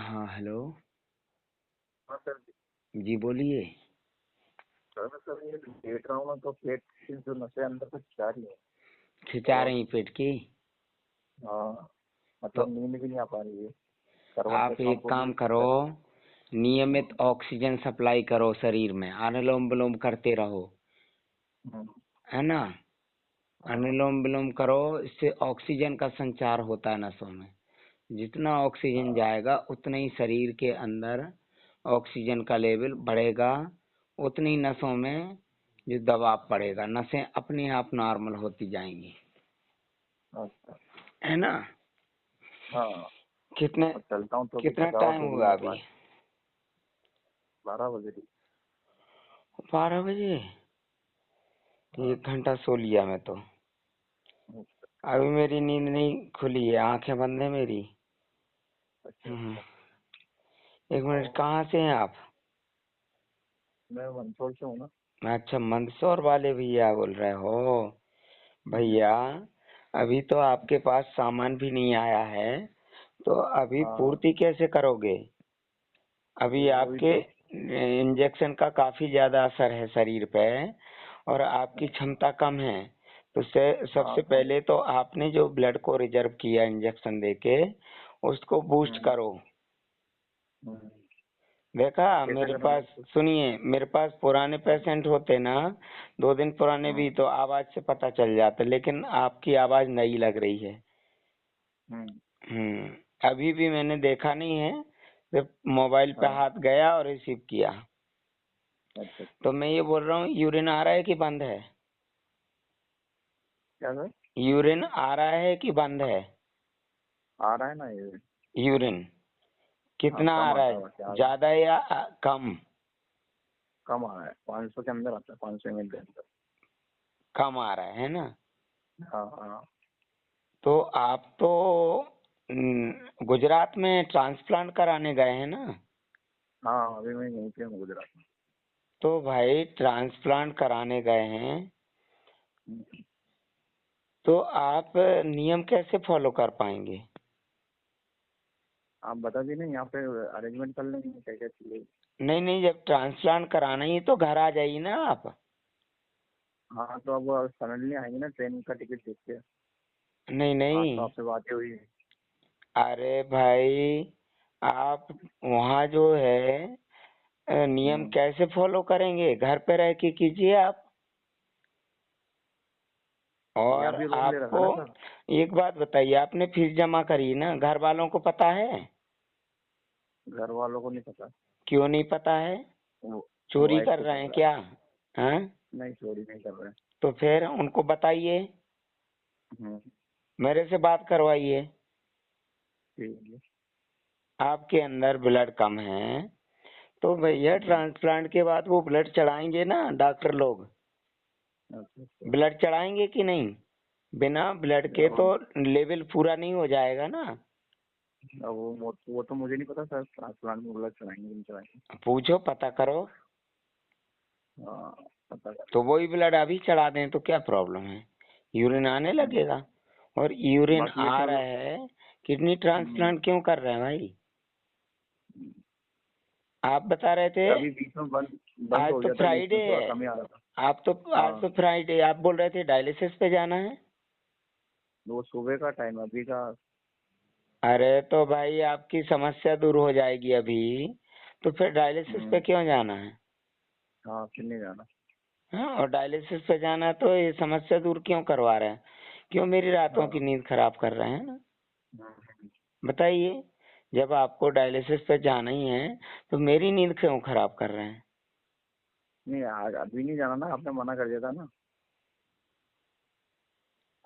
हाँ हेलो। हाँ सर। जी बोलिए। सर ये लेट रहा हूँ ना तो पेट की जो नसें अंदर तक जा रही है। खिंचा और रही पेट की? हाँ, तो मतलब नींद भी नहीं आ पा रही है। करवट आप लेता हूँ एक तो भी काम करो, नियमित ऑक्सीजन सप्लाई करो शरीर में, अनुलोम विलोम करते रहो, हम्म, है ना। हाँ, अनुलोम विलोम करो, इससे ऑक्सीजन का संचार होता है नसों में। जितना ऑक्सीजन हाँ, जाएगा उतना ही शरीर के अंदर ऑक्सीजन का लेवल बढ़ेगा, उतनी नसों में जो दबाव पड़ेगा, नसें अपने आप नॉर्मल होती जाएंगी, अच्छा, है ना। हाँ। कितने और चलता हूँ तो भी कितना थकावट टाइम हो रही हुआ है अभी? बाद। 12 बजे की। 12 बजे? हाँ। 1 घंटा सो लिया मैं तो। अभी मेरी नींद नहीं खुली है, आंखें बंद है मेरी। अच्छा अच्छा। 1 मिनट, और कहाँ से हैं आप? मैं मंदसौर से हूँ ना। अच्छा, मंदसौर वाले भैया बोल रहे हो? हम्म, भैया, अभी तो आपके पास सामान भी नहीं आया है, तो अभी हाँ, पूर्ति कैसे करोगे? अभी वही आपके तो। इंजेक्शन का काफी ज्यादा असर है शरीर पे, और आपकी अच्छा, क्षमता कम है। तो हाँ सबसे तो। पहले तो आपने जो ब्लड को रिजर्व किया इंजेक्शन देके, उसको बूस्ट हम्म, करो। हम्म, देखा कैसे मेरे करना है पास? उसको? सुनिए, मेरे पास पुराने हाँ, पेशेंट होते ना, 2 दिन पुराने हाँ, भी, तो आवाज से पता चल जाता, लेकिन आपकी आवाज नई लग रही है। हम्म, अभी भी मैंने देखा नहीं है, सिर्फ मोबाइल पे हाँ, हाथ गया और रिसीव किया। अच्छा अच्छा। तो मैं ये बोल रहा हूँ, यूरिन आ रहा है कि बंद है? क्या सर? यूरिन आ रहा है कि बंद है? आ रहा है ना ये। यूरिन हाँ, कितना आ कम रहा आता है? है वैसे आज। ज्यादा या कम? कम आ रहा है, 500 के अंदर आता है, 500 ml के अंदर। कम आ रहा है ना? हाँ हाँ। तो आप तो गुजरात में ट्रांसप्लांट कराने गए हैं ना? हाँ, अभी मैं यहीं पे हूँ, गुजरात में। तो भाई ट्रांसप्लांट कराने गए हैं, हम्म, तो आप नियम कैसे फॉलो कर पाएंगे? आप बता दी नहीं, यहाँ पे अरेंजमेंट कर लेंगे क्या क्या चाहिए। नहीं नहीं, जब ट्रांसप्लांट कराना ही तो घर आ जाइए ना आप। हाँ तो अब सडनली आएंगे ना, ट्रेन का टिकट देख के। नहीं आज नहीं, तो आपसे बातें हुई। अरे भाई, आप वहाँ जो है नियम हम्म, कैसे फॉलो करेंगे? घर पे रह के कीजिए आप। यहाँ और भी रूम ले रखा आपको ना सर। एक बात बताइए, आपने फीस जमा करी ना, घर वालों को पता है? घर वालों को नहीं पता। क्यों नहीं पता है? वो चोरी वाइफ कर को रहे हैं पता है। क्या? हैं? नहीं, चोरी नहीं कर रहे। तो फिर उनको बताइए, हम्म, मेरे से बात करवाइए। ठीक है। आपके अंदर ब्लड कम है, तो भैया हम्म, ट्रांसप्लांट के बाद वो ब्लड चढ़ाएंगे ना डॉक्टर लोग। अच्छा अच्छा। ब्लड चढ़ाएंगे कि नहीं? बिना ब्लड के अब तो लेवल पूरा नहीं हो जाएगा ना। अब वो तो मुझे नहीं पता सर, ट्रांसप्लांट में ब्लड चढ़ाएंगे नहीं चढ़ाएंगे। पूछो, पता करो। हाँ, पता कर तो लेंगे। वही ब्लड अभी चढ़ा दें तो क्या प्रॉब्लम है? यूरिन आने हम्म, लगेगा। और यूरिन बाकी ये आ सब। रहा है, किडनी हम्म, ट्रांसप्लांट क्यों कर रहे हैं भाई? हम्म, आप बता रहे थे। अभी बीच में बंद बंद आज हो तो गया था, बीच फ्राइडे में थोड़ा है। कम ही आ रहा था। आप तो आज हाँ, तो फ्राइडे, आप बोल रहे थे डायलिसिस पे जाना है। वो सुबह का टाइम, अभी का। अरे तो भाई, आपकी समस्या दूर हो जाएगी अभी, तो फिर डायलिसिस पे हम्म, क्यों जाना है? हाँ, फिर नहीं जाना। हाँ, और डायलिसिस पे जाना है तो ये समस्या दूर क्यों करवा रहे हैं? क्यों मेरी रातों की हाँ, नींद खराब कर रहे हैं ना? हम्म, बताइए। जब आपको डायलिसिस पे जाना ही है, तो मेरी नींद क्यों खराब कर रहे हैं? नहीं, अभी नहीं जाना ना, आपने मना कर दिया था ना।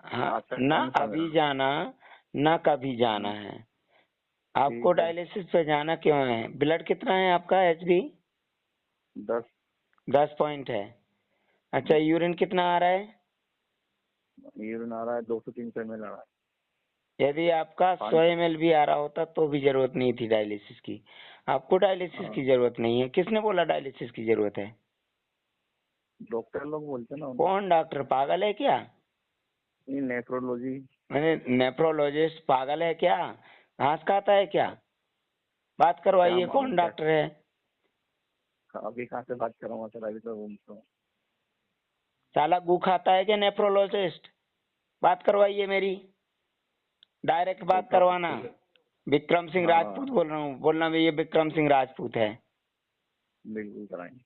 हाँ, आज तक ना टाइम था अभी मेरा। जाना, ना कभी जाना हम्म, है। आपको ठीक है। डायलिसिस पे जाना क्यों है? ब्लड कितना है आपका, एचबी? 10। 10 पॉइंट है। अच्छा, यूरिन कितना आ रहा है? यूरिन आ रहा है, 200 300 ml आ रहा है। यदि आपका 100 ml भी आ रहा होता तो भी जरूरत नहीं थी डायलिसिस की। आपको डायलिसिस हाँ, की जरूरत नहीं है। किसने बोला डायलिसिस की जरूरत है? डॉक्टर लोग बोलते ना उन्हें। कौन डॉक्टर, पागल है क्या? ये नेफ्रोलॉजी। मैंने नेफ्रोलॉजिस्ट पागल है क्या? घास खाता है क्या? बात क्या करवाइए, मालूम कौन क्या। डॉक्टर है? अभी कहाँ से बात करूँगा सर, अभी तो रूम पे हूँ। साला गू खाता है क्या नेफ्रोलॉजिस्ट? बात करवाइए मेरी, डायरेक्ट बात बता करवाना। सकते हैं। विक्रम सिंह राजपूत हाँ बोल रहा हूँ, बोलना भैया विक्रम सिंह राजपूत है। बिल्कुल कराएंगे।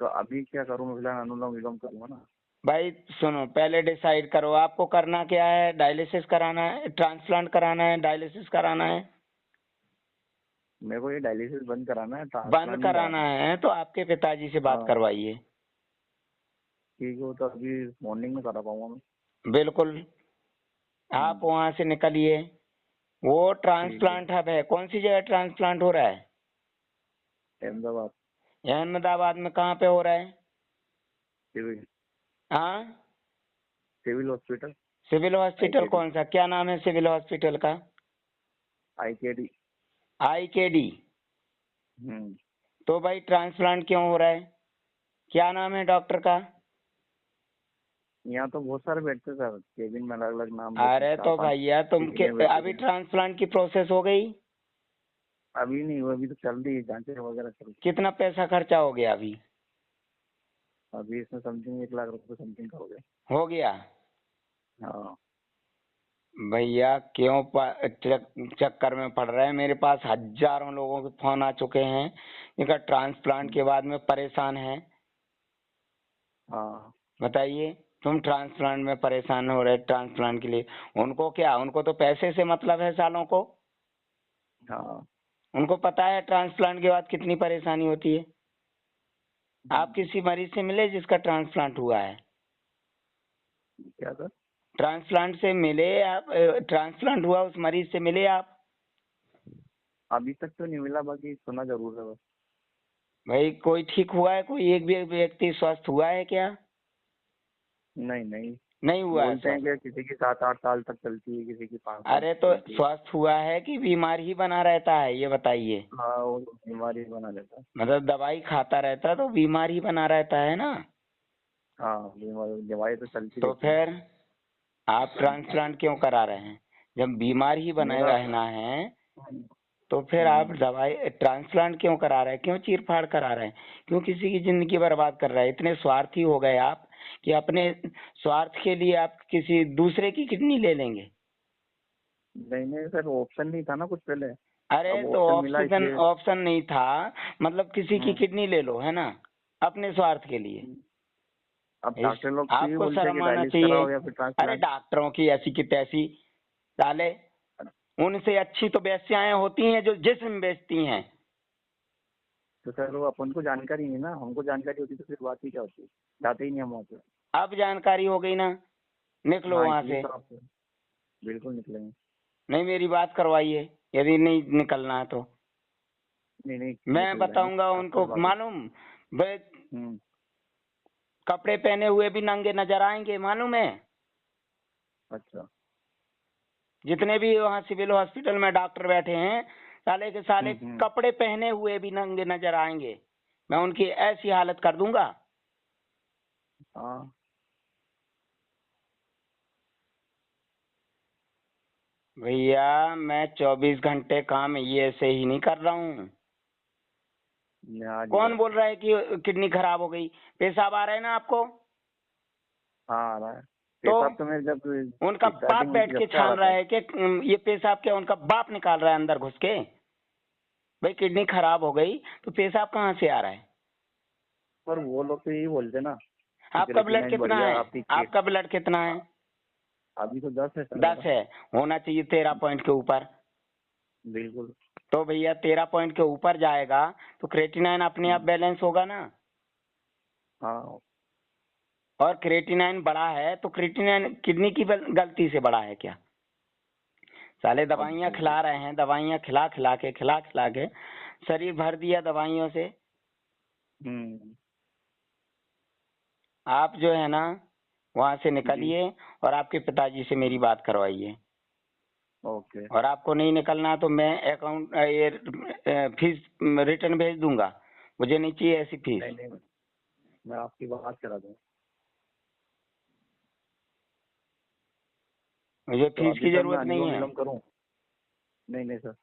तो अभी क्या करूँ, फिलहाल अनुलोम विलोम करूँगा ना। भाई सुनो, पहले डिसाइड करो आपको करना क्या है। डायलिसिस कराना है, ट्रांसप्लांट कराना है, डायलिसिस कराना है? मेरे को ये डायलिसिस बंद कराना है, बंद ट्रांसप्लांट नहीं कराना कराना है। है तो आपके पिताजी से बात हाँ करवाइए। ठीक है, वो तो अभी मॉर्निंग में करा पाऊंगा मैं। बिल्कुल, आप वहां से निकलिए। वो ठीक है। ट्रांसप्लांट हब है, कौन सी जगह ट्रांसप्लांट हो रहा है? अहमदाबाद। अहमदाबाद में कहाँ पे हो रहा है? सिविल। हाँ, civil hospital. Civil hospital IKD। कौन सा? क्या नाम है सिविल हॉस्पिटल का? IKD। IKD। हम्म। तो भाई ट्रांसप्लांट क्यों हो रहा है? क्या नाम है डॉक्टर का? यहाँ तो बहुत सारे बैठते सर, केबिन में अलग अलग नाम रहते हैं, अरे चार तो पांच भैया तुम के टीचरें बैठे अभी थे। ट्रांसप्लांट की प्रोसेस हो गई? अभी नहीं हुआ, अभी तो चल रही है, जांचें वगैरह चल रही कितना पैसा खर्चा हो गया अभी? है। अभी इसमें समथिंग 1 लाख रुपए समथिंग का हो गया। हो गया? हाँ। भैया क्यों चक्कर में पड़ रहे हैं? मेरे पास हजारों लोगों के फोन आ चुके हैं इनका ट्रांसप्लांट के बाद में परेशान है। हाँ। बताइए, तुम ट्रांसप्लांट में परेशान हो रहे ट्रांसप्लांट के लिए। उनको क्या, उनको तो पैसे से मतलब है सालों को। हाँ। उनको पता है ट्रांसप्लांट के बाद कितनी परेशानी होती है। आप किसी मरीज से मिले जिसका ट्रांसप्लांट हुआ है? क्या सर। ट्रांसप्लांट से मिले आप? ट्रांसप्लांट हुआ उस मरीज से मिले आप? अभी तक तो नहीं मिला, बाकी सुना जरूर है बस। भाई कोई ठीक हुआ है? कोई एक भी व्यक्ति स्वस्थ हुआ है क्या? नहीं नहीं। नहीं हुआ है बोलते हैं स्वस्थ? कि किसी की 7-8 साल तक चलती है, किसी की 5 साल अरे तक तो चलती है। स्वस्थ हुआ है कि बीमार ही बना रहता है, ये बताइए। हाँ वो बीमारी बना देता है। मतलब दवाई खाता रहता है तो बीमार ही बना रहता है ना। हाँ बीमारी दवाई तो चलती तो रहती है। फिर आप ट्रांसप्लांट क्यों करा रहे हैं? जब बीमार ही बने मेरा। रहना है हम्म। तो फिर आप दवाई ट्रांसप्लांट क्यों करा रहे हैं? क्यों चीर फाड़ करा रहे हैं? क्यों किसी की जिंदगी बर्बाद कर रहे हैं? इतने स्वार्थी हो गए आप कि अपने स्वार्थ के लिए आप किसी दूसरे की किडनी ले लेंगे। नहीं नहीं सर, ऑप्शन नहीं था ना कुछ पहले। अरे अब तो ऑप्शन मिला ऑक्सीजन इसलिए। ऑप्शन नहीं था, मतलब किसी की हम्म। किडनी ले लो, है ना, अपने स्वार्थ के लिए। अब डॉक्टर लोग तो ये आपको बोलते हैं कि शर्म आना डायलिसिस चाहिए। कराओ या फिर अरे ट्रांसप्लांट। डॉक्टरों की ऐसी की तैसी, साले उनसे अच्छी तो वेश्याएं होती हैं जो जिस्म बेचती हैं। तो सर वो अपन को जानकारी नहीं ना, हमको जानकारी होती तो फिर बात ही क्या होती, जाते ही नहीं हम वहाँ पे। अब जानकारी हो गई ना, निकलो हाँ वहां इसलिए से। तो आपसे बिल्कुल निकलेंगे। नहीं, मेरी बात करवाइए, यदि नहीं निकलना है तो नहीं नहीं मैं निकल जाएंगे, बताऊंगा आप उनको। करवा दो। मालूम वे हम्म। कपड़े पहने हुए भी नंगे नजर आएंगे, मालूम है? अच्छा। जितने भी वहाँ सिविल हॉस्पिटल में डॉक्टर बैठे हैं, साले के साले हम्म। कपड़े पहने हुए भी नंगे नजर आएंगे। मैं उनकी ऐसी हालत कर दूंगा। हाँ। भैया मैं 24 घंटे काम ये से ही नहीं कर रहा हूँ। मैं आज ही कौन बोल करता हूँ। रहा है कि किडनी खराब हो गई? पेशाब आ रहा है ना आपको? हाँ आ रहा है। तो पेशाब तो मेरे जब उनका बाप स्टार्टिंग हुई बैठ थी के जब से आ रहा छान रहा था। है कि ये पेशाब क्या उनका बाप निकाल रहा है अंदर घुस के? भाई किडनी खराब हो गई तो पेशाब कहाँ से आ रहा है? पर वो लोग तो यही बोलते ना कि आपका ब्लड क्रेटिनाइन कितना बढ़िया है? आपकी किट। आपका ब्लड कितना है? अभी तो 10 है सर 10 मेरा। है। होना चाहिए 13 पॉइंट के ऊपर। बिल्कुल। तो भैया 13 पॉइंट के ऊपर जाएगा तो क्रेटिनाइन अपने आप बैलेंस होगा ना। हाँ। और क्रेटिनाइन बढ़ा है तो क्रेटिनाइन किडनी की गलती से बढ़ा है क्या? साले अब दवाइयाँ खिला रहे हैं, दवाइयाँ खिला खिला के शरीर भर दिया दवाइयों से। हम्म। आप जो है ना वहां से जी। निकलिए और आपके पिताजी से मेरी बात करवाइए। ओके। और आपको नहीं निकलना तो मैं अकाउंट ये फीस रिटर्न भेज दूंगा। मुझे नहीं चाहिए ऐसी फीस। नहीं नहीं, मैं आपकी बात करा दूँ। मुझे तो फीस अभी की सर मैं जरूरत नहीं अनुलोम है। विलोम करूँ। नहीं नहीं सर।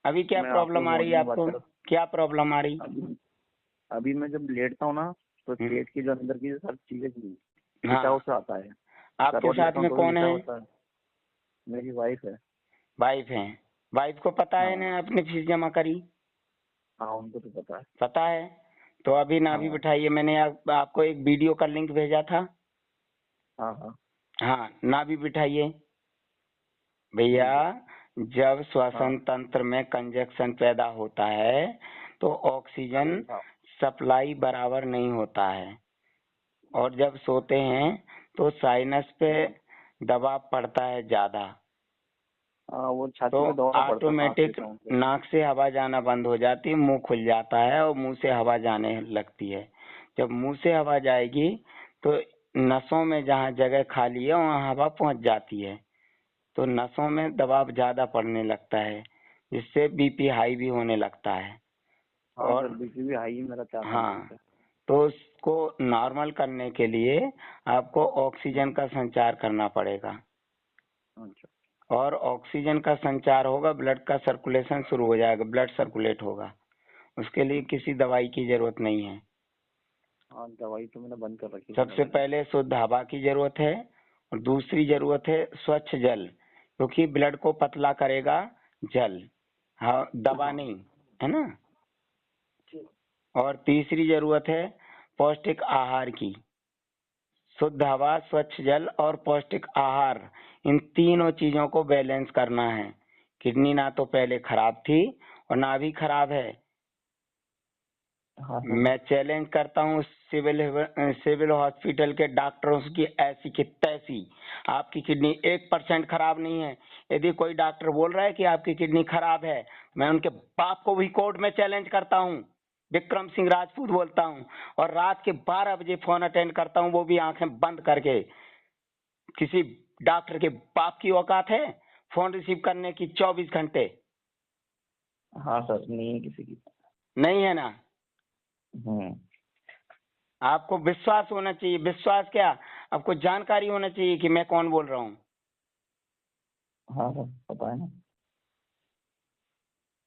अभी क्या मैं प्रॉब्लम आपको आ रही है मॉर्निंग में बात आपको? कर रहा क्या प्रॉब्लम आ रही? हूँ। अभी मैं जब लेटता हूँ ना, तो पेट की जो अंदर की जो सब चीजें खिंचाव हाँ, सा आता है। आपके करवट साथ लेता हूँ में तो भी कौन खिंचाव है? होता है। मेरी वाइफ है। वाइफ है? वाइफ को पता है हाँ ना आपने फीस जमा करी? हाँ, उनको तो पता है। पता है? तो अभी ना भी हाँ बिठाइए, मैंने आपको एक वीडियो का लिंक भेजा था। हाँ हाँ। हाँ, ना भी बिठाइए भैया। ठीक है। जब श्वसन हाँ तंत्र में कंजक्शन पैदा होता है तो ऑक्सीजन हाँ सप्लाई बराबर नहीं होता है, और जब सोते हैं तो साइनस पे हाँ दबाव पड़ता है ज्यादा, हाँ, वो तो छाती में दबाव पड़ता है सांस ऑटोमेटिक लेता हूँ तो। नाक से हवा जाना बंद हो जाती है, मुंह खुल जाता है और मुंह से हवा जाने लगती है। जब मुंह से हवा जाएगी तो नसों में जहाँ जगह खाली है वहाँ हवा पहुंच जाती है, तो नसों में दबाव ज्यादा पड़ने लगता है, जिससे बीपी हाई भी होने लगता है। हाँ सर, और बीपी भी हाई है मेरा 4-5 दिन हाँ, से। तो उसको नॉर्मल करने के लिए आपको ऑक्सीजन का संचार करना पड़ेगा, अच्छा। और ऑक्सीजन का संचार होगा, ब्लड का सर्कुलेशन शुरू हो जाएगा, ब्लड सर्कुलेट होगा। उसके लिए किसी दवाई की जरूरत नहीं है। हाँ, दवाई तो मैंने बंद कर रखी है सबसे दवाई की। पहले शुद्ध हवा की जरूरत है, और दूसरी जरूरत है स्वच्छ जल, क्योंकि ब्लड को पतला करेगा जल, हाँ दवा हाँ नहीं, है ना। ठीक। और तीसरी जरूरत है पौष्टिक आहार की। शुद्ध हवा, स्वच्छ जल और पौष्टिक आहार, इन तीनों चीजों को बैलेंस करना है। किडनी ना तो पहले खराब थी और ना भी खराब है। हाँ सर। मैं चैलेंज करता हूँ सिविल हॉस्पिटल के डॉक्टरों की, ऐसी की तैसी आपकी किडनी 1% खराब नहीं है। यदि कोई डॉक्टर बोल रहा है कि आपकी किडनी खराब है, मैं उनके बाप को भी कोर्ट में चैलेंज करता हूँ। विक्रम सिंह राजपूत बोलता हूँ, और रात के 12 बजे फोन अटेंड करता हूँ, वो भी आंखें बंद करके। किसी डॉक्टर के बाप की औकात है फोन रिसीव करने की 24 घंटे? हाँ सर, नहीं है किसी की। नहीं है ना। हम्म। आपको विश्वास होना चाहिए, विश्वास क्या, आपको जानकारी होना चाहिए कि मैं कौन बोल रहा हूँ। हाँ सर, पता है ना।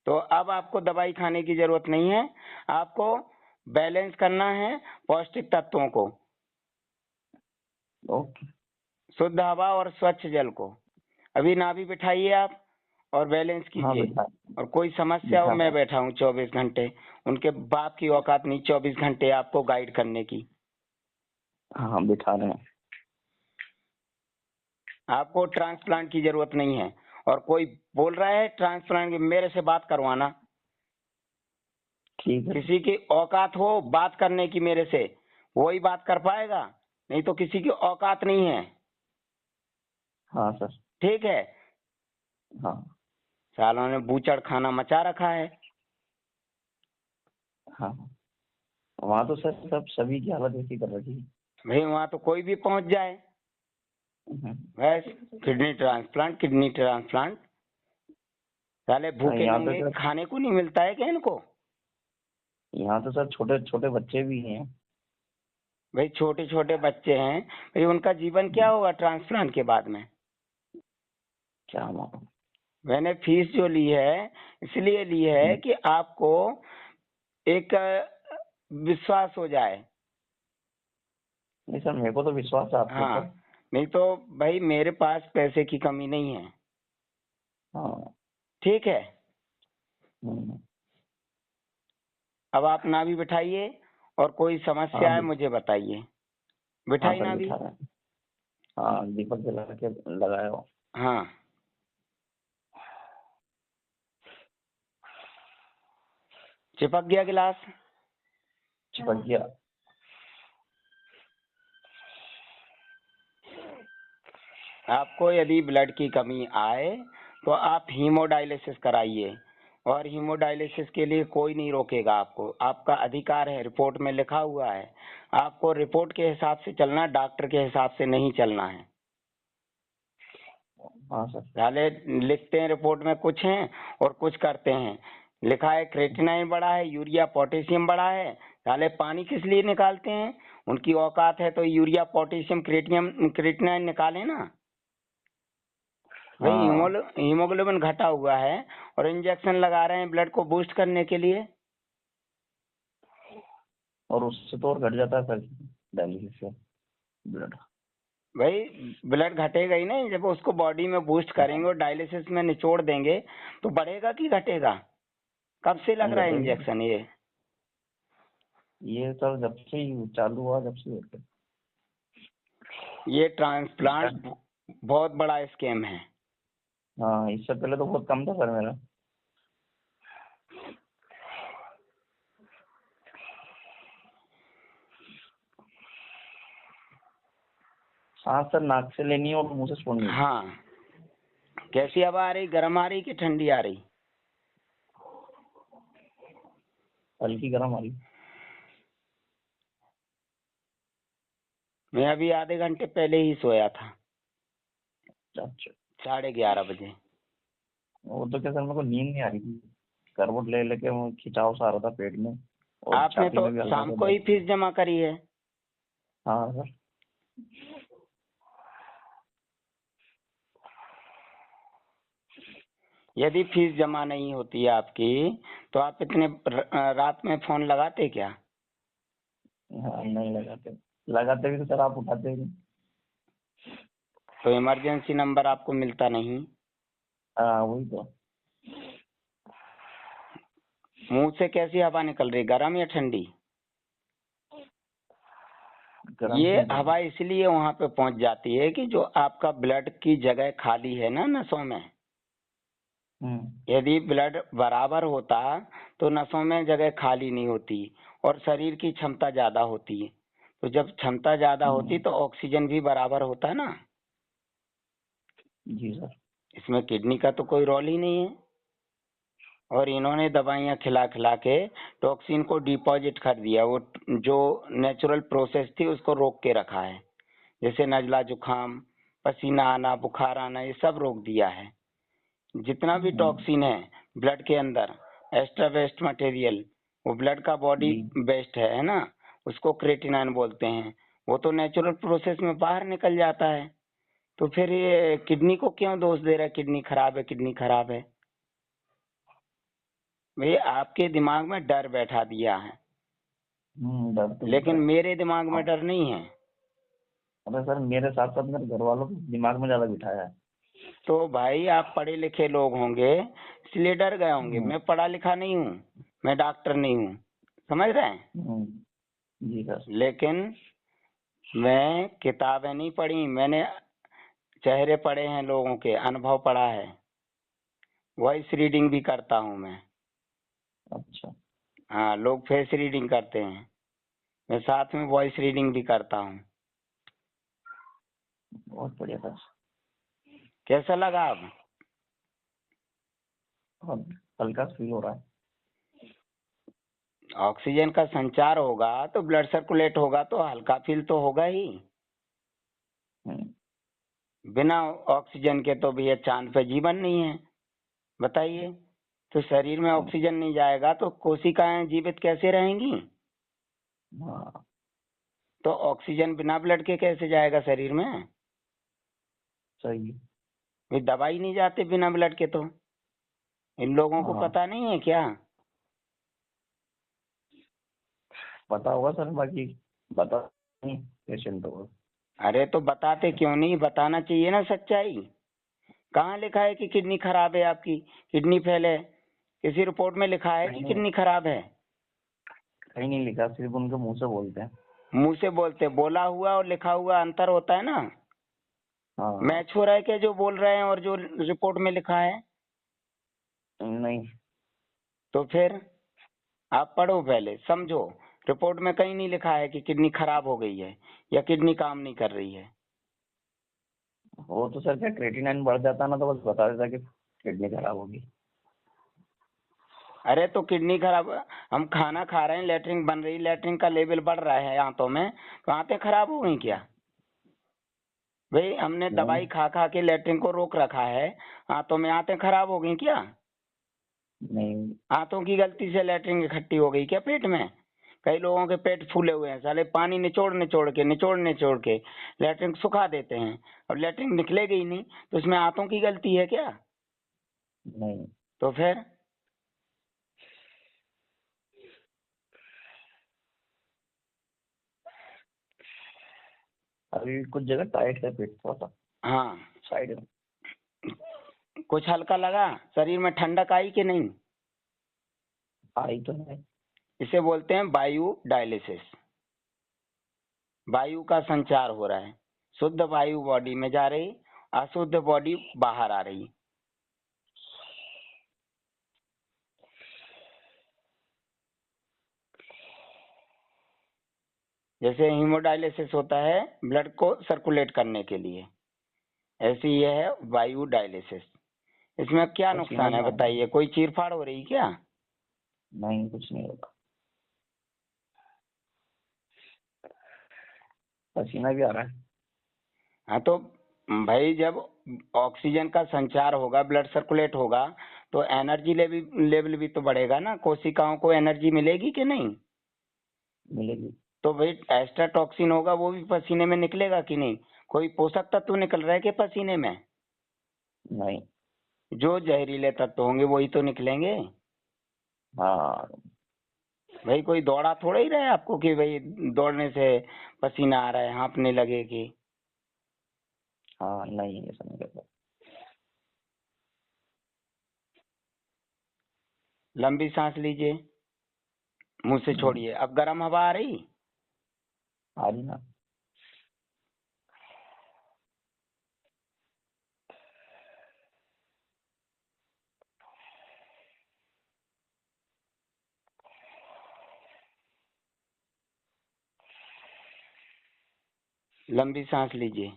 तो अब आपको दवाई खाने की जरूरत नहीं है, आपको बैलेंस करना है पौष्टिक तत्वों को, ओके। शुद्ध हवा और स्वच्छ जल को। अभी नाभि बिठाइए आप और बैलेंस हाँ कीजिए। बिठा और कोई समस्या हो, बिठा मैं बैठा हूँ 24 घंटे, उनके बाप की औकात नहीं 24 घंटे आपको गाइड करने की। हाँ बिठा रहे हैं। आपको ट्रांसप्लांट की जरूरत नहीं है, और कोई बोल रहा है ट्रांसप्लांट की, मेरे से बात करवाना। ठीक है सर। किसी की औकात हो बात करने की मेरे से, वही बात कर पाएगा, नहीं तो किसी की औकात नहीं है। हाँ सर। ठीक है। हाँ सालों ने बूचड़ खाना मचा रखा है। हाँ। वहाँ तो सर सब सभी की हालत ऐसी कर रखी है। भाई वहां तो कोई भी पहुंच जाए, हम्म। बस किडनी ट्रांसप्लांट, किडनी ट्रांसप्लांट। साले भूखे यहाँ तो नंगे सर, खाने को नहीं मिलता है क्या इनको? यहाँ तो सर छोटे छोटे बच्चे भी हैं। भाई छोटे छोटे बच्चे हैं, भाई उनका जीवन क्या होगा ट्रांसप्लांट के बाद में? क्या मालूम। मैंने फीस जो ली है इसलिए ली है कि आपको एक विश्वास हो जाए। नहीं सर, मेरे को तो विश्वास है आपके हाँ, ऊपर। नहीं तो भाई मेरे पास पैसे की कमी नहीं है। हाँ। ठीक है। हम्म। अब आप ना भी बिठाइए, और कोई हाँ समस्या है मुझे बताइए। हाँ बिठाई सर, ना भी। बिठा रहे हैं। हाँ, दीपक जला के लगाया हो। हाँ, चिपक गया गिलास। चिपक गया। आपको यदि ब्लड की कमी आए तो आप हीमोडायलिसिस कराइए, और हीमोडायलिसिस के लिए कोई नहीं रोकेगा आपको, आपका अधिकार है, रिपोर्ट में लिखा हुआ है। आपको रिपोर्ट के हिसाब से चलना, डॉक्टर के हिसाब से नहीं चलना है। हाँ सर। साले लिखते हैं रिपोर्ट में कुछ हैं और कुछ करते हैं। लिखा है क्रेटिनाइन बढ़ा है, यूरिया पोटेशियम बढ़ा है, साले पानी किस लिए निकालते हैं? उनकी औकात है तो यूरिया पोटेशियम क्रेटिनाइन निकालें ना। भाई हाँ, हीमोग्लोबिन घटा हुआ है और इंजेक्शन लगा रहे हैं ब्लड को बूस्ट करने के लिए। और उससे तो और घट जाता है सर, डायलिसिस से ब्लड। भाई ब्लड घटेगा ही नहीं, जब उसको बॉडी में बूस्ट करेंगे और डायलिसिस में निचोड़ देंगे तो बढ़ेगा कि घटेगा? कब से लग रहा है घटेगा। इंजेक्शन ये? ये सर जब से ही चालू हुआ, जब से होते। ये ट्रांसप्लांट बहुत बड़ा स्कैम है। हाँ, इससे पहले तो बहुत कम था सर मेरा। सांस सर नाक से लेनी है और मुंह से छोड़नी है। हाँ, कैसी हवा आ रही, गर्म आ रही कि ठंडी आ रही? हल्की गर्म आ रही। मैं अभी आधे घंटे पहले ही सोया था, अच्छा। 11:30 बजे। वो तो क्या सर, मेरे को नींद नहीं आ रही थी। करवट ले लेके वो खिंचाव सा आ रहा था पेट में, और आपने छाती तो में भी हल्का शाम सा को ही दर्द। फीस जमा करी है। हाँ सर। यदि फीस जमा नहीं होती है आपकी तो आप इतने रात में फोन लगाते क्या? हाँ, नहीं लगाते। लगाते भी तो सर आप उठाते ही नहीं। तो इमरजेंसी नंबर आपको मिलता नहीं। हाँ, वही तो। मुंह से कैसी हवा निकल रही, गर्म या ठंडी? गर्म ये से निकल हवा इसलिए वहां पे पहुंच जाती है कि जो आपका ब्लड की जगह खाली है ना नसों में, रही। यदि ब्लड बराबर होता तो नसों में जगह खाली नहीं होती और शरीर की क्षमता ज्यादा होती। तो जब क्षमता ज्यादा होती तो ऑक्सीजन भी बराबर होता ना। जी सर। इसमें किडनी का तो कोई रोल ही नहीं है। और इन्होंने दवाइयां खिला खिला के टॉक्सिन को डिपॉजिट कर दिया, वो जो नेचुरल प्रोसेस थी उसको रोक के रखा है। जैसे नजला जुखाम, पसीना आना, बुखार आना, ये सब रोक दिया है। जितना भी टॉक्सिन है ब्लड के अंदर, एक्स्ट्रा वेस्ट मटेरियल, वो ब्लड का बॉडी जी। वेस्ट है ना, उसको क्रेटिनाइन बोलते हैं। वो तो नेचुरल प्रोसेस में बाहर निकल जाता है। तो फिर ये किडनी को क्यों दोष दे रहा है, किडनी खराब है, किडनी खराब है? भैया आपके दिमाग में डर बैठा दिया है, डर तो लेकिन है। मेरे दिमाग में हाँ। डर नहीं है। अरे सर, मेरे साथ साथ मेरे घर वालों को दिमाग में ज्यादा बिठाया है। तो भाई आप पढ़े लिखे लोग होंगे इसलिए डर गए होंगे। हम्म। मैं पढ़ा लिखा नहीं हूँ, मैं डॉक्टर नहीं हूँ, समझ रहे हैं? हम्म। जी सर। लेकिन मैं किताबें नहीं पढ़ी, मैंने चेहरे पढ़े हैं लोगों के, अनुभव पढ़ा है। वॉइस रीडिंग भी करता हूँ मैं। अच्छा। हाँ, लोग फेस रीडिंग करते हैं, मैं साथ में वॉइस रीडिंग भी करता हूँ। बहुत बढ़िया सर। कैसा लगा अब? बहुत हल्का फील हो रहा है। ऑक्सीजन का संचार होगा तो ब्लड सर्कुलेट होगा तो हल्का फील तो होगा ही। हम्म। बिना ऑक्सीजन के तो भैया चांद पे जीवन नहीं है, बताइए। तो शरीर में ऑक्सीजन नहीं जाएगा तो कोशिकाएं जीवित कैसे रहेंगी? हाँ, तो ऑक्सीजन बिना ब्लड के कैसे जाएगा शरीर में? सही है। भाई दवाई नहीं जाते बिना ब्लड के तो। इन लोगों को हाँ, पता नहीं है क्या? पता होगा सर, बाकी बता नहीं पेशेंटों को। अरे तो बताते क्यों नहीं, बताना चाहिए ना सच्चाई। कहाँ लिखा है कि किडनी खराब है आपकी, किडनी फेल है? किसी रिपोर्ट में लिखा है कि कहीं नहीं, किडनी खराब है? कहीं नहीं लिखा, सिर्फ उनके मुंह से बोलते हैं। मुंह से बोलते, बोला हुआ और लिखा हुआ अंतर होता है ना। हाँ। मैच हो रहा है क्या जो बोल रहे हैं और जो रिपोर्ट में लिखा है? नहीं। तो फिर आप पढ़ो, पहले समझो। रिपोर्ट में कहीं नहीं लिखा है कि किडनी खराब हो गई है या किडनी काम नहीं कर रही है। वो तो सर क्या, क्रेटिनाइन बढ़ जाता ना तो बस बता देता कि किडनी खराब होगी। अरे तो किडनी खराब, हम खाना खा रहे हैं, लेटरिन बन रही, लेटरिन का लेवल बढ़ रहा है आंतों में, तो आंतें खराब हो गई क्या? भाई हमने नहीं। दवाई खा खा के लेटरिन को रोक रखा है, आंतों में आंतें खराब हो गई क्या? नहीं। आंतों की गलती से लेटरिन इकट्ठी हो गई क्या पेट में? कई लोगों के पेट फूले हुए हैं, साले पानी निचोड़ के लेटरिन सुखा देते हैं, और लेटरिन निकलेगी ही नहीं, तो इसमें हाथों की गलती है क्या? नहीं, तो फिर अभी कुछ जगह टाइट है पेट थोड़ा सा हाँ, साइड में। कुछ हल्का लगा, शरीर में ठंडक आई कि नहीं? आई तो नहीं। इसे बोलते हैं वायु डायलिसिस। वायु का संचार हो रहा है, शुद्ध वायु बॉडी में जा रही, अशुद्ध बॉडी बाहर आ रही। जैसे हीमोडायलिसिस होता है ब्लड को सर्कुलेट करने के लिए, ऐसी ये है वायु डायलिसिस। इसमें क्या पसीना नुकसान भी है आ रहा है। बताइए? कोई चीरफाड़ हो रही क्या? नहीं, कुछ नहीं होगा। पसीना भी आ रहा है। हाँ तो भाई, जब ऑक्सीजन का संचार होगा, ब्लड सर्कुलेट होगा, तो एनर्जी लेवल भी तो बढ़ेगा ना, कोशिकाओं को एनर्जी मिलेगी कि नहीं? मिलेगी। तो भाई एक्स्ट्रा टॉक्सिन होगा, वो भी पसीने में निकलेगा कि नहीं? कोई पोषक तत्व निकल रहा है कि पसीने में? नहीं। जो जहरीले तत्व होंगे वही तो निकलेंगे। हाँ। भाई कोई दौड़ा थोड़ा ही रहा है आपको कि भाई दौड़ने से पसीना आ रहा है, हाँफने लगेगी। हाँ, नहीं, ऐसा नहीं करता। लंबी सांस लीजिए, मुंह से छोड़िए। अब गर्म हवा आ रही? आ रही ना। लंबी सांस लीजिए।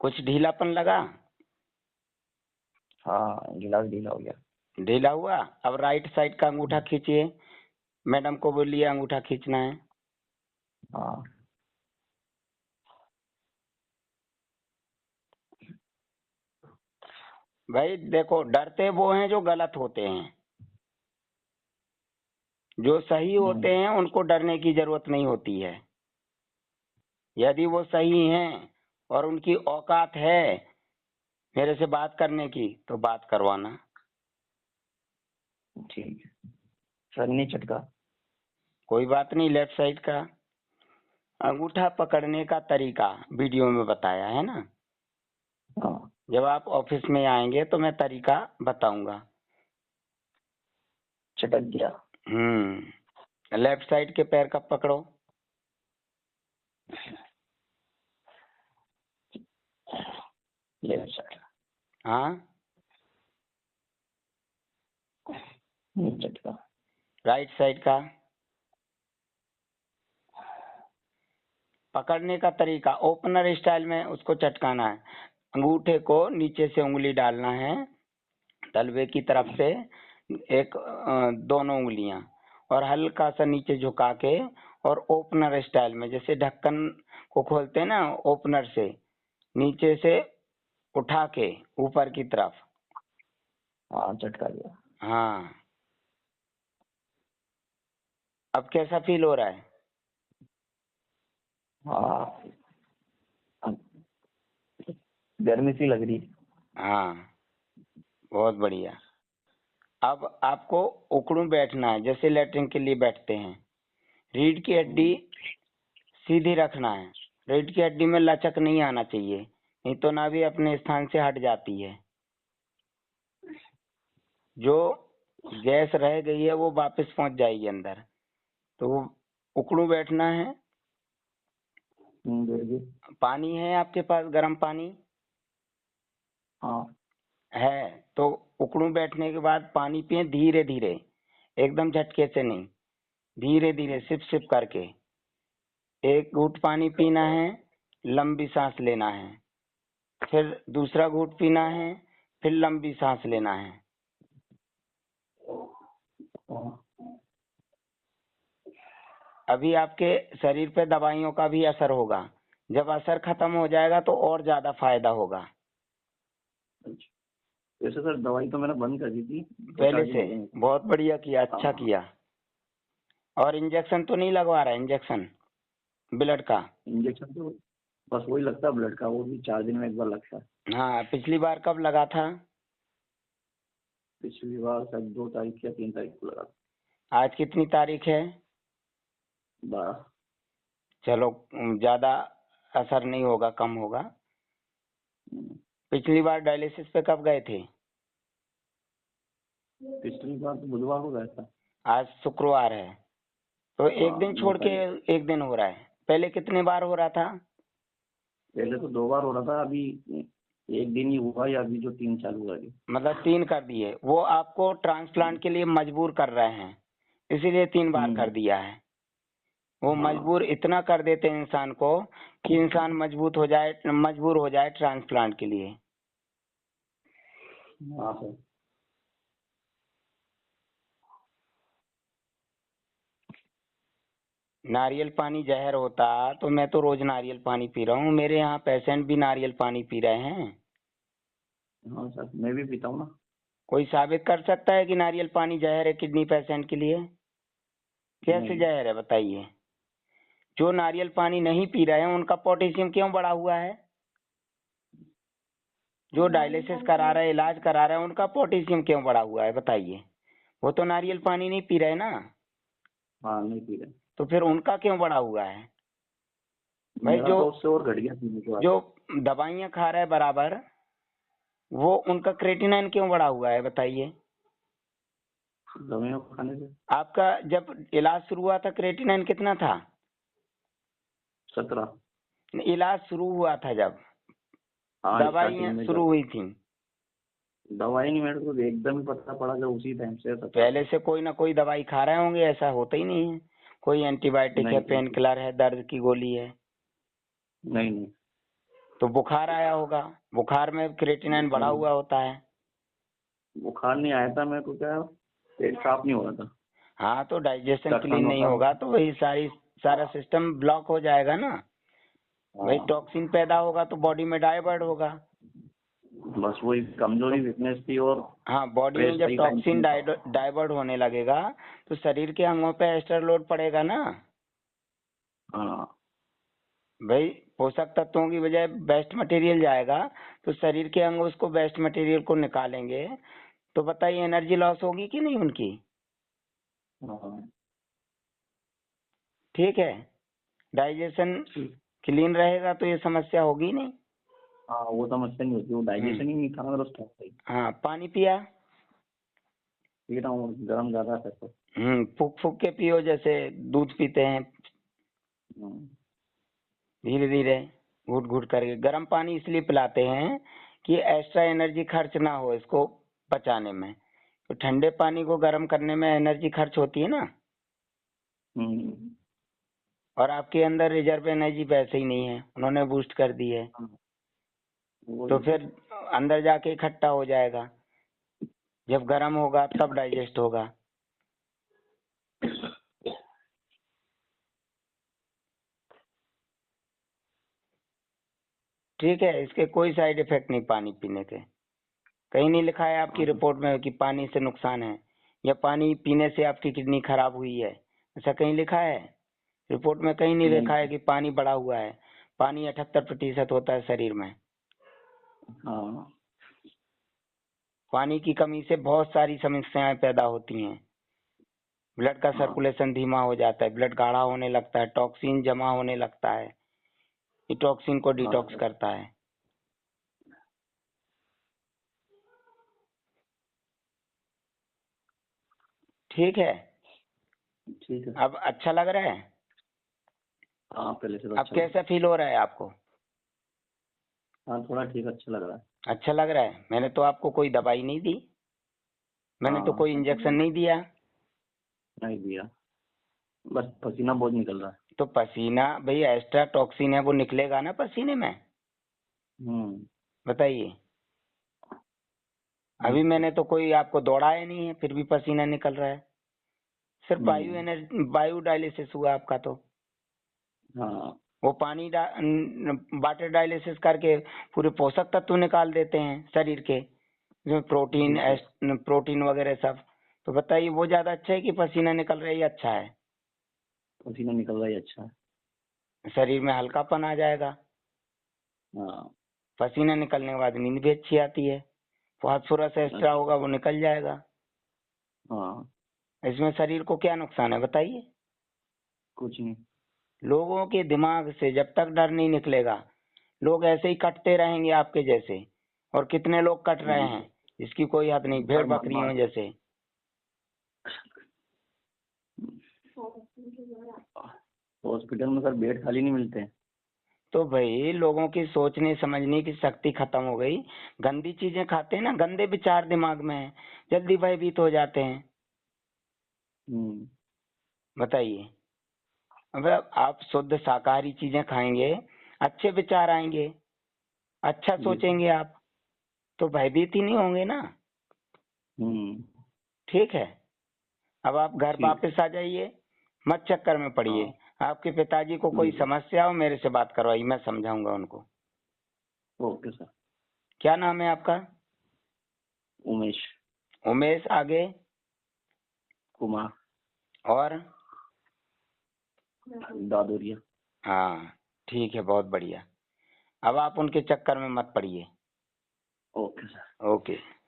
कुछ ढीलापन लगा? हाँ, गिलास ढीला हो गया। ढीला हुआ? अब राइट साइड का अंगूठा खींचिए, मैडम को बोलिए अंगूठा खींचना है। हाँ। भाई देखो, डरते वो हैं जो गलत होते हैं, जो सही होते हैं उनको डरने की जरूरत नहीं होती है। यदि वो सही हैं और उनकी औकात है मेरे से बात करने की, तो बात करवाना। ठीक है सर, नहीं चटका। कोई बात नहीं। लेफ्ट साइड का अंगूठा पकड़ने का तरीका वीडियो में बताया है ना? हाँ, जब आप ऑफिस में आएंगे तो मैं तरीका बताऊंगा। चटक गया। लेफ्ट साइड के पैर कब पकड़ो? Left side. हाँ, नहीं चटका। राइट साइड का पकड़ने का तरीका ओपनर स्टाइल में उसको चटकाना है। अंगूठे को नीचे से उंगली डालना है, तलवे की तरफ से एक दोनों उंगलियां, और हल्का सा नीचे झुका के, और ओपनर स्टाइल में, जैसे ढक्कन को खोलते हैं ना ओपनर से, नीचे से उठा के ऊपर की तरफ। हाँ, चटका गया। हाँ, अब कैसा फील हो रहा है? हाँ, गर्मी सी लग रही। हाँ, बहुत बढ़िया। अब आपको उकड़ू बैठना है, जैसे लेटरिन के लिए बैठते हैं। रीढ़ की हड्डी सीधी रखना है, रीढ़ की हड्डी में लचक नहीं आना चाहिए, नहीं तो नाभि अपने स्थान से हट जाती है। जो गैस रह गई है वो वापस पहुंच जाएगी अंदर। तो वो उकड़ू बैठना है। दे। पानी है आपके पास? गर्म पानी हाँ। है तो उकड़ू बैठने के बाद पानी पिए, धीरे धीरे, एकदम झटके से नहीं, धीरे धीरे सिप सिप करके। एक घूंट पानी पीना है, लंबी सांस लेना है, फिर दूसरा घूंट पीना है, फिर लंबी सांस लेना है। अभी आपके शरीर पे दवाइयों का भी असर होगा, जब असर खत्म हो जाएगा तो और ज्यादा फायदा होगा। अच्छा। वैसे सर दवाई तो मैंने बंद कर दी थी 2-4 पहले दिन से? हो गए। बहुत बढ़िया किया, अच्छा हाँ। किया। और इंजेक्शन तो नहीं लगवा रहा है? इंजेक्शन ब्लड का? इंजेक्शन तो बस वही लगता है ब्लड का, वो भी 4 दिन में एक बार लगता है। हाँ, पिछली बार कब लगा था? पिछली बार शायद 2 तारीख या 3 तारीख को लगा था। आज कितनी तारीख है? 12। चलो, ज्यादा असर नहीं होगा, कम होगा। हम्म। पिछली बार डायलिसिस पे कब गए थे? पिछली बार तो बुधवार को गया था। आज शुक्रवार है, तो एक हाँ, दिन 9 छोड़ के तारीख। एक दिन हो रहा है। पहले कितने बार हो रहा था? पहले तो 2 बार हो रहा था, अभी एक दिन ही हुआ, या अभी जो 3 चालू हुआ अभी। मतलब 3 कर दिए। वो आपको ट्रांसप्लांट के लिए मजबूर कर रहे हैं, इसीलिए 3 बार कर दिया है। वो हाँ। मजबूर इतना कर देते हैं इंसान को कि इंसान मजबूर हो जाए ट्रांसप्लांट के लिए। हाँ सर। नारियल पानी जहर होता तो मैं तो रोज नारियल पानी पी रहा हूँ, मेरे यहाँ पेशेंट भी नारियल पानी पी रहे हैं। हाँ सर, मैं भी पीता हूँ ना। कोई साबित कर सकता है कि नारियल पानी जहर है किडनी पेशेंट के लिए? कैसे नहीं। जहर है बताइए? जो नारियल पानी नहीं पी रहे हैं उनका पोटेशियम क्यों बढ़ा हुआ है? जो डायलिसिस करा रहे हैं, इलाज करा रहे हैं, उनका पोटेशियम क्यों बढ़ा हुआ है बताइए? वो तो नारियल पानी नहीं पी रहे ना, हाँ, नहीं पी रहे। तो फिर उनका क्यों बढ़ा हुआ है? भाई मेरा जो तो उससे और घट गया पीने के बाद। जो दवाइयाँ खा रहे हैं बराबर, वो उनका क्रेटिनाइन क्यों बढ़ा हुआ है बताइए? दवाइयों को खाने से। आपका जब इलाज शुरू हुआ था क्रेटिनाइन कितना था? 17। इलाज शुरू हुआ था जब हाँ, दवाइयाँ स्टार्टिंग में शुरू जब हुई थी, दवाई नहीं, मेरे को एकदम ही पता पड़ा जब उसी टाइम से 17 पहले से। से कोई ना कोई दवाई खा रहे होंगे, ऐसा होता ही नहीं है। कोई एंटीबायोटिक है, नहीं पेन किलर है, दर्द की गोली है। नहीं नहीं। तो बुखार आया होगा, बुखार में क्रेटिनाइन बढ़ा बुखार हुआ होता है। बुखार नहीं आया था मेरे को, क्या पेट साफ नहीं हो रहा था। हाँ, तो डाइजेशन क्लीन दर्द नहीं होता होगा तो वही सारा था। सिस्टम ब्लॉक हो जाएगा ना। वही हाँ, टॉक्सिन पैदा होगा तो बॉडी में डाइवर्ट होगा। बस वही तो कमजोरी वीकनेस थी, और हाँ, बॉडी में रेस्ट जब सही टाइम से टॉक्सिन नहीं था। डाइवर्ट होने लगेगा तो शरीर के अंगों पे एक्स्ट्रा लोड पड़ेगा ना। हाँ। भाई, पोषक तत्वों की बजाय बेस्ट मटेरियल जाएगा, तो शरीर के अंग उसको बेस्ट मटेरियल को निकालेंगे। तो बताइए, एनर्जी लॉस होगी कि नहीं उनकी? हाँ। ठीक है, डाइजेशन ठीक। क्लीन रहेगा तो ये समस्या होगी नहीं। हाँ, वो समस्या नहीं होती, वो हम्म। डाइजेशन ही नहीं था मेरा उस टाइम पे। हाँ, पानी पिया? पी रहा हूँ, गर्म ज्यादा है तो। फूक फूक के पियो, जैसे दूध पीते हैं, हम्म। धीरे धीरे घुट घुट करके। गर्म पानी इसलिए पिलाते हैं कि एक्स्ट्रा एनर्जी खर्च ना हो इसको पचाने में। तो ठंडे पानी को गर्म करने में एनर्जी खर्च होती है ना, हम्म। और आपके अंदर रिजर्व एनर्जी वैसे ही नहीं है, उन्होंने बूस्ट कर दी है। हाँ, तो वही। फिर अंदर जाके इकट्ठा हो जाएगा, जब गर्म होगा तब डाइजेस्ट होगा। ठीक है, इसके कोई साइड इफेक्ट नहीं पानी पीने के। कहीं नहीं लिखा है आपकी हाँ। रिपोर्ट में कि पानी से नुकसान है या पानी पीने से आपकी किडनी खराब हुई है, ऐसा कहीं लिखा है? रिपोर्ट में कहीं नहीं लिखा है नहीं। कि पानी बढ़ा हुआ है। पानी 78% होता है शरीर में। हाँ। पानी की कमी से बहुत सारी समस्याएं पैदा होती हैं। ब्लड का हाँ। सर्कुलेशन धीमा हो जाता है, ब्लड गाढ़ा होने लगता है, टॉक्सिन जमा होने लगता है। ये टॉक्सिन को डिटॉक्स हाँ। करता है। ठीक है, ठीक है। अब अच्छा लग रहा है? हाँ, पहले से तो अब अच्छा लग रहा कैसा फील हो रहा है आपको? है। हाँ, थोड़ा ठीक, अच्छा लग रहा है। अच्छा लग रहा है? मैंने तो आपको कोई दवाई नहीं दी, मैंने तो हाँ, कोई इंजेक्शन नहीं दिया। नहीं दिया, बस पसीना बहुत निकल रहा है। तो पसीना, भाई एक्स्ट्रा टॉक्सिन है, वो निकलेगा ना पसीने में। हम्म। बताइए, अभी मैंने तो कोई आपको दौड़ाया नहीं है, फिर भी पसीना निकल रहा है। सिर्फ हम्म। वायु डायलिसिस हुआ आपका तो। हाँ। वो पानी वाटर डायलिसिस करके पूरे पोषक तत्व निकाल देते हैं शरीर के, जो प्रोटीन प्रोटीन वगैरह सब। तो बताइए वो ज्यादा अच्छा है कि पसीना निकल रहा है ये अच्छा है? पसीना निकल रहा है अच्छा है। शरीर में हल्कापन आ जाएगा, हाँ पसीना निकलने के बाद नींद भी अच्छी आती है, फास्फोरस एक्स्ट्रा होगा वो निकल जाएगा। हाँ इसमें शरीर को क्या नुकसान है बताइए? कुछ नहीं। लोगों के दिमाग से जब तक डर नहीं निकलेगा, लोग ऐसे ही कटते रहेंगे आपके जैसे। और कितने लोग कट रहे हैं इसकी कोई हद नहीं, भेड़ बकरियों जैसे। हॉस्पिटल में सर बेड खाली नहीं मिलते। तो भाई लोगों की सोचने समझने की शक्ति खत्म हो गई, गंदी चीजें खाते हैं ना, गंदे विचार दिमाग में है, जल्दी भयभीत हो जाते हैं। बताइए, अब आप शुद्ध शाकाहारी चीजें खाएंगे, अच्छे विचार आएंगे, अच्छा सोचेंगे आप, तो भयभीत ही नहीं होंगे ना। ठीक है, अब आप घर ठीक। वापस आ जाइए, मत चक्कर में पड़िए। हाँ आपके पिताजी को कोई समस्या हो मेरे से बात करवाइए, मैं समझाऊंगा उनको। Okay sir. क्या नाम है आपका? उमेश उमेश, आगे? कुमार और? दादोरिया। हाँ ठीक है, बहुत बढ़िया। अब आप उनके चक्कर में मत पड़िए। Okay sir. ओके।